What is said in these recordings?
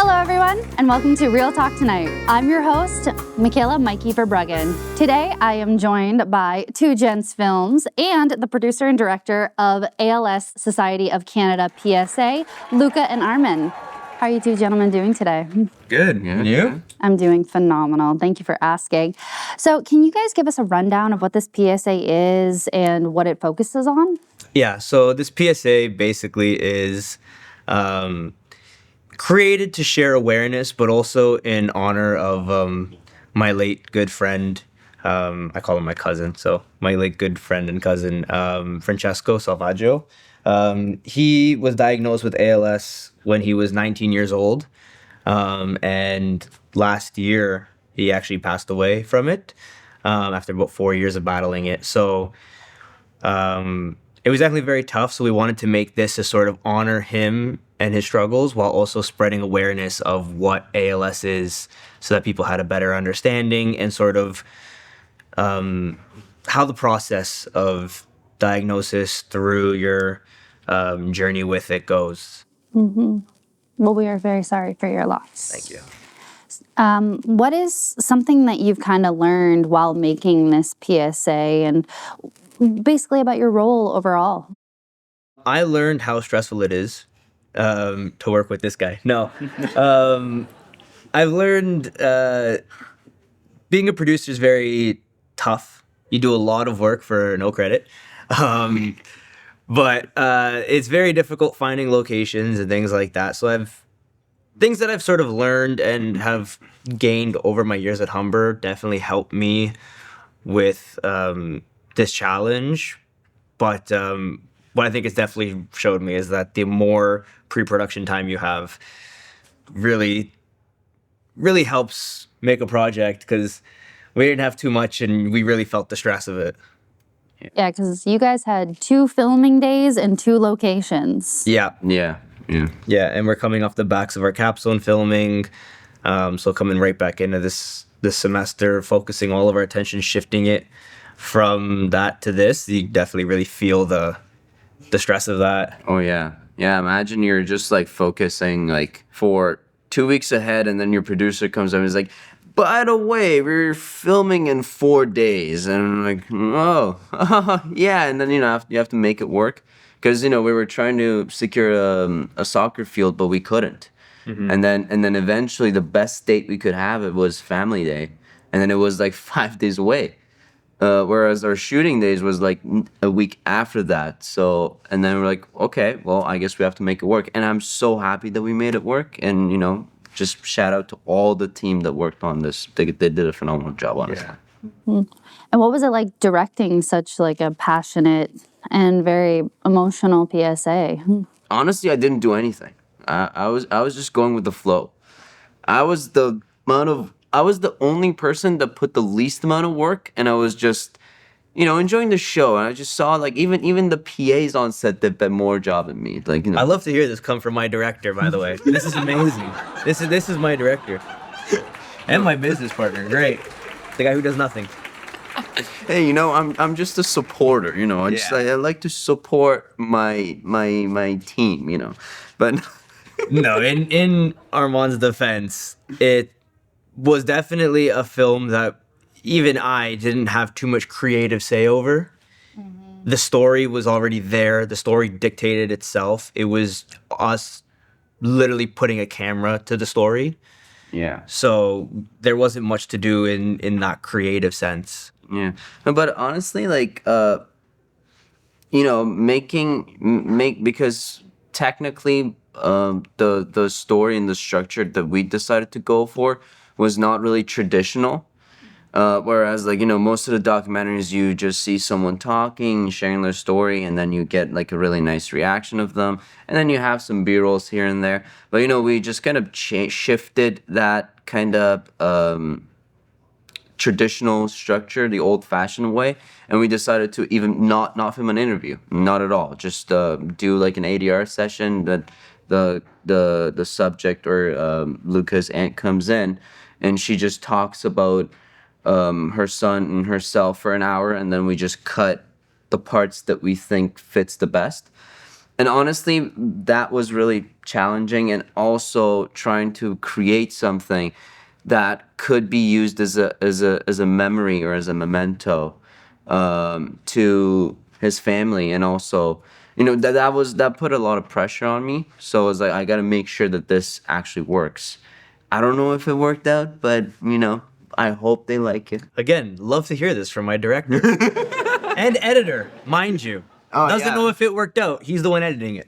Hello, everyone, and welcome to Real Talk Tonight. I'm your host, Makayla Mikey Verbruggen. Today, I am joined by Two Gents Films and the producer and director of ALS Society of Canada PSA, Luca and Arman. How are you two gentlemen doing today? Good. And you? I'm doing phenomenal. Thank you for asking. So, can you guys give us a rundown of what this PSA is and what it focuses on? Yeah, so this PSA basically is created to share awareness, but also in honor of my late good friend. I call him my cousin, so my late good friend and cousin, Francesco Salvaggio. He was diagnosed with ALS when he was 19 years old, and last year he actually passed away from it after about 4 years of battling it. So it was definitely very tough, so we wanted to make this to sort of honor him and his struggles while also spreading awareness of what ALS is so that people had a better understanding and sort of how the process of diagnosis through your journey with it goes. Mm-hmm. Well, we are very sorry for your loss. Thank you. What is something that you've kind of learned while making this PSA and basically about your role overall? I learned how stressful it is to work with this guy. No. I've learned being a producer is very tough. You do a lot of work for no credit. But it's very difficult finding locations and things like that. So things that I've sort of learned and have gained over my years at Humber definitely helped me with this challenge. But what I think it's definitely showed me is that the more pre-production time you have really helps make a project, because we didn't have too much and we really felt the stress of it. Yeah, because you guys had 2 filming days and 2 locations. Yeah, and we're coming off the backs of our capstone filming, so coming right back into this semester, focusing all of our attention, shifting it from that to this. You definitely really feel the stress of that. Oh yeah. Imagine you're just like focusing like for 2 weeks ahead, and then your producer comes up and is like, by the way, we're filming in 4 days. And I'm like, oh, yeah. And then, you have to make it work. Because, we were trying to secure a soccer field, but we couldn't. Mm-hmm. And then eventually the best date we could have, it was family day. And then it was like 5 days away. Whereas our shooting days was like a week after that. So, and then we're like, okay, well, I guess we have to make it work. And I'm so happy that we made it work. And, just shout out to all the team that worked on this. They did a phenomenal job on it. Yeah. Mm-hmm. And what was it like directing such like a passionate and very emotional PSA? Honestly, I didn't do anything. I was just going with the flow. I was the only person that put the least amount of work, and I was just, enjoying the show. And I just saw like even the PAs on set did more job than me. Like, I love to hear this come from my director, by the way. This is amazing. This is my director. And my business partner. Great. The guy who does nothing. Hey, I'm just a supporter, I like to support my team, But no, in Arman's defense, it was definitely a film that even I didn't have too much creative say over. Mm-hmm. The story was already there. The story dictated itself. It was us literally putting a camera to the story. Yeah. So there wasn't much to do in that creative sense. Yeah. But honestly, like, because technically the story and the structure that we decided to go for was not really traditional. Whereas, like, most of the documentaries, you just see someone talking, sharing their story, and then you get, like, a really nice reaction of them. And then you have some B-rolls here and there. But, we just kind of shifted that kind of traditional structure, the old-fashioned way. And we decided to even not film an interview. Not at all. Just do, like, an ADR session that the subject or Luca's aunt comes in, and she just talks about her son and herself for an hour, and then we just cut the parts that we think fits the best. And honestly, that was really challenging, and also trying to create something that could be used as a memory or as a memento to his family, and also, that put a lot of pressure on me. So I was like, I got to make sure that this actually works. I don't know if it worked out, but I hope they like it. Again, love to hear this from my director and editor, mind you. Doesn't know if it worked out. He's the one editing it.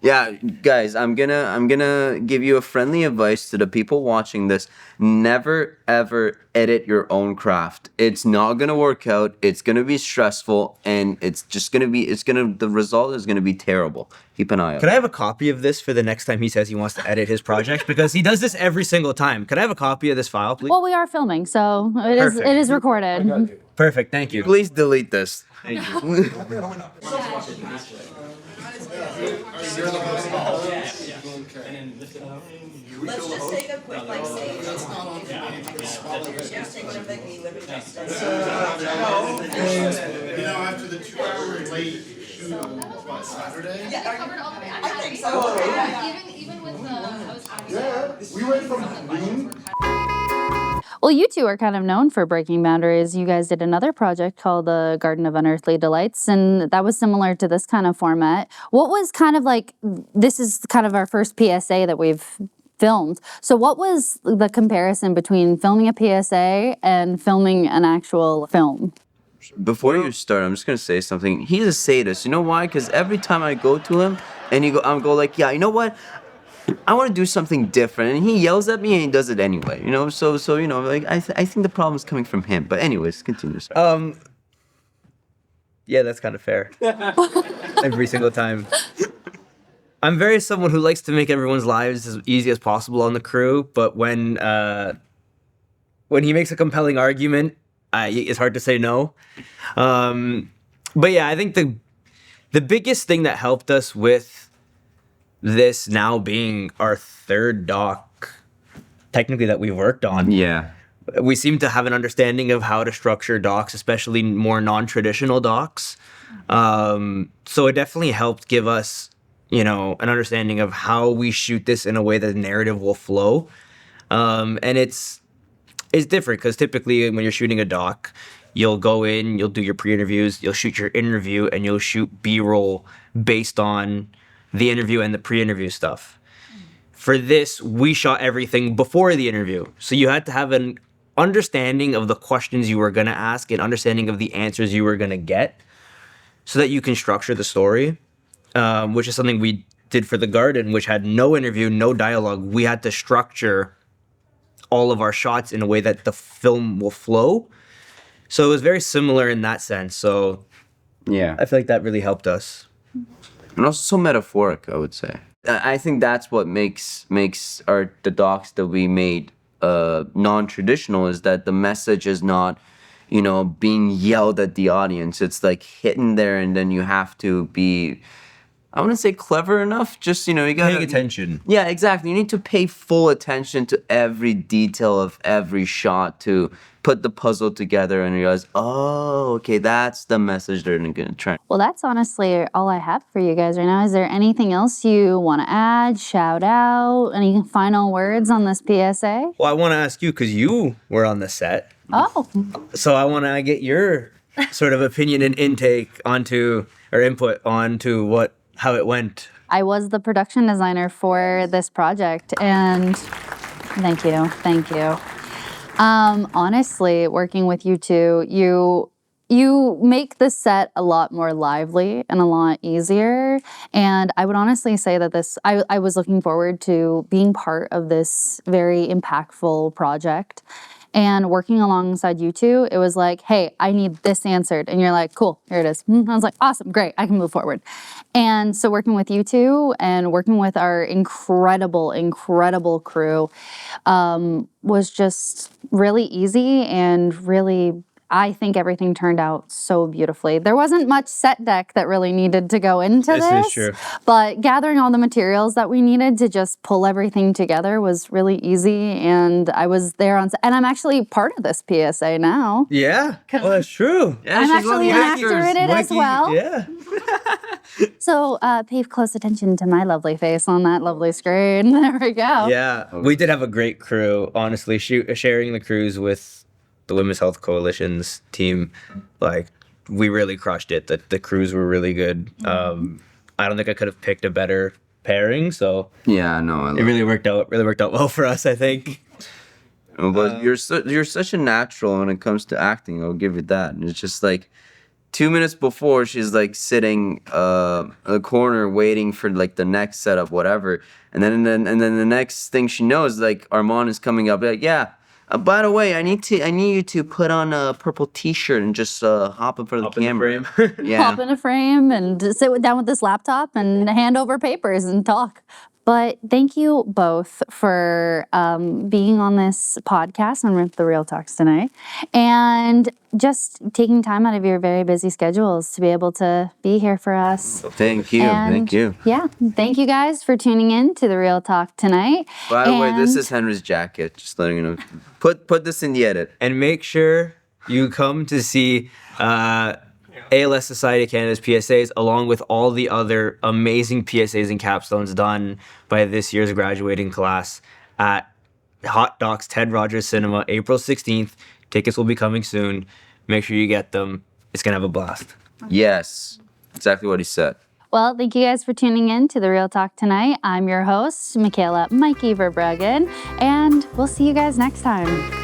Yeah, guys, I'm gonna give you a friendly advice to the people watching this. Never ever edit your own craft. It's not gonna work out. It's gonna be stressful, and the result is gonna be terrible. Keep an eye out. Could I have a copy of this for the next time he says he wants to edit his project? Because he does this every single time. Could I have a copy of this file, please? Well, we are filming, so Perfect. it is recorded. Perfect, thank you. Please delete this. Thank you. Let's just take a quick, say, just take whatever you live in. After the 2-hour late shoot on Saturday? Yeah, covered all the way. I think so. Even with the We went from noon. Well, you two are kind of known for breaking boundaries. You guys did another project called the Garden of Unearthly Delights, and that was similar to this kind of format. What was kind of like, this is kind of our first PSA that we've filmed. So what was the comparison between filming a PSA and filming an actual film? Before you start, I'm just gonna say something. He's a sadist. You know why? Because every time I go to him and I'm like, yeah, you know what? I want to do something different, and he yells at me, and he does it anyway. So like I think the problem is coming from him. But anyways, continue. Sorry. Yeah, that's kind of fair. Every single time. I'm very someone who likes to make everyone's lives as easy as possible on the crew, but when he makes a compelling argument, it's hard to say no. But yeah, I think the biggest thing that helped us with this now being our third doc, technically, that we've worked on. Yeah. We seem to have an understanding of how to structure docs, especially more non-traditional docs. So it definitely helped give us, an understanding of how we shoot this in a way that the narrative will flow. And it's different because typically when you're shooting a doc, you'll go in, you'll do your pre-interviews, you'll shoot your interview, and you'll shoot B-roll based on the interview and the pre-interview stuff. For this, we shot everything before the interview. So you had to have an understanding of the questions you were going to ask, and understanding of the answers you were going to get, so that you can structure the story, which is something we did for The Garden, which had no interview, no dialogue. We had to structure all of our shots in a way that the film will flow. So it was very similar in that sense. So Yeah. I feel like that really helped us. And also so metaphoric, I would say. I think that's what makes the docs that we made non-traditional, is that the message is not, being yelled at the audience. It's like hitting there, and then you have to be, I wouldn't say clever enough, just, you gotta... Paying attention. Yeah, exactly. You need to pay full attention to every detail of every shot to put the puzzle together and realize, oh, okay, that's the message they're gonna try. Well, that's honestly all I have for you guys right now. Is there anything else you want to add, shout out, any final words on this PSA? Well, I want to ask you, because you were on the set. Oh. So I want to get your sort of opinion and input onto how it went. I was the production designer for this project, and thank you. Honestly, working with you two, you make the set a lot more lively and a lot easier. And I would honestly say that I was looking forward to being part of this very impactful project. And working alongside you two, it was like, hey, I need this answered. And you're like, cool, here it is. I was like, awesome, great, I can move forward. And so working with you two and working with our incredible, incredible crew was just really easy and really I think everything turned out so beautifully. There wasn't much set deck that really needed to go into This is true. but gathering all the materials that we needed to just pull everything together was really easy. And I was there on set. And I'm actually part of this PSA now. Yeah. Oh, that's true. Yeah, I'm she's one of actually the an actors. actor in it as well. Yeah. So pay close attention to my lovely face on that lovely screen. There we go. Yeah. We did have a great crew, honestly. Sharing the crews with the Women's Health Coalition's team, like, we really crushed it. The crews were really good. I don't think I could have picked a better pairing, so Yeah, no, I it really worked out well for us, I think. But you're such a natural when it comes to acting. I'll give you that. And it's just like 2 minutes before, she's like sitting in the corner waiting for like the next setup, whatever. And then the next thing she knows, like Arman is coming up, like, yeah. By the way, I need you to put on a purple T-shirt and just hop in front of the camera. Yeah. Hop in a frame and sit down with this laptop and hand over papers and talk. But thank you both for being on this podcast on The Real Talks tonight and just taking time out of your very busy schedules to be able to be here for us. Thank you. And Thank you. Yeah, thank you guys for tuning in to The Real Talk tonight. By the way, this And- is Henry's jacket. Just letting you know. Put this in the edit. And make sure you come to see ALS Society of Canada's PSAs, along with all the other amazing PSAs and capstones done by this year's graduating class at Hot Docs Ted Rogers Cinema, April 16th. Tickets will be coming soon. Make sure you get them. It's going to have a blast. Yes. Exactly what he said. Well, thank you guys for tuning in to The Real Talk tonight. I'm your host, Makayla Mikey Verbruggen, and we'll see you guys next time.